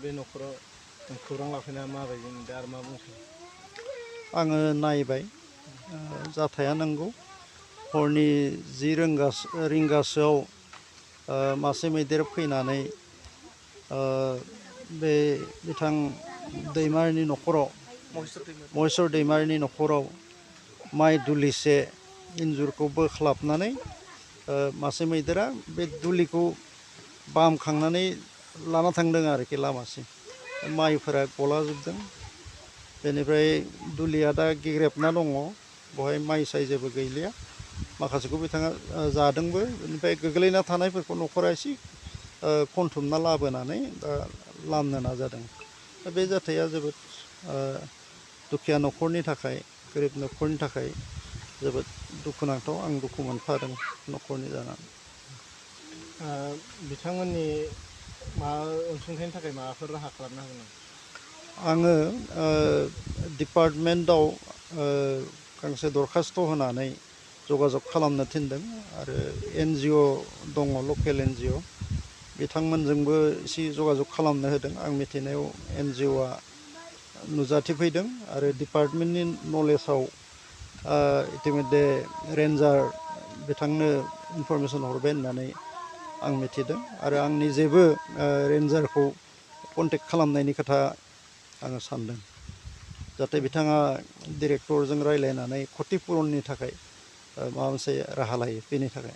बे न'खराव खौरां लाफैना माबायदि मोनदों आरो मा बुंसै आङो नायबाय जाथाया नंगौ हरनि 10 रिंगासोआव मासे मैदेर फैनानै बे बिथां दैमारिनि न'खराव महेश्वर दैमारिनि न'खराव माइ दुलिसे इन्जुरखौ बोख्लाबनानै मासे मैदेरा बे दुलिखौ बामखांनानै लाना थांदों आरोखि लामासिम माइफोरा गलाजोबदों बेनिफ्राय दुलिया दा गेग्रेबना दङ बहाय माइ साइ जेबो गैलिया माखासेखौ बिथाङा जादोंबो बेनिफ्राय गोग्लैना थानायफोरखौ न'खरा एसे खनथुमना लाबोनानै दा लामनो नाजादों दा बे जाथाया जोबोद दुखिया न'खरनि थाखाय गोरिब न'खरनि थाखाय जोबोद दुखुनांथाव आं दुखु मोनफादों न'खरनि जानानै बिथांमोननि अनसुंथाइनि थाखाय माबाफोर राहा खालामनो हागोन नामा आङो डिपार्टमेन्टआव गांसे दरखास्थ' होनानै जगाजग खालामनो थिनदों आरो NGO दङ लकेल NGO बिथांमोनजोंबो एसे जगाजग खालामनो होदों आं मिथिनायाव NGOआ नुजाथिफैदों आरो डिपार्टमेन्टनि नलेजाव इतिमध्य रेन्जार बिथांनो इनफरमेसन हरबाय होननानै आं मिथिदों आरो आं निजेबो रेन्जारखौ कन्टेक्ट खालामनायनि खोथा आङो सानदों जाहाथे बिथाङा डिरेक्टरजों रायज्लायनानै क्षतिपुरननि थाखाय माबा मोनसे राहा लायो बेनि थाखाय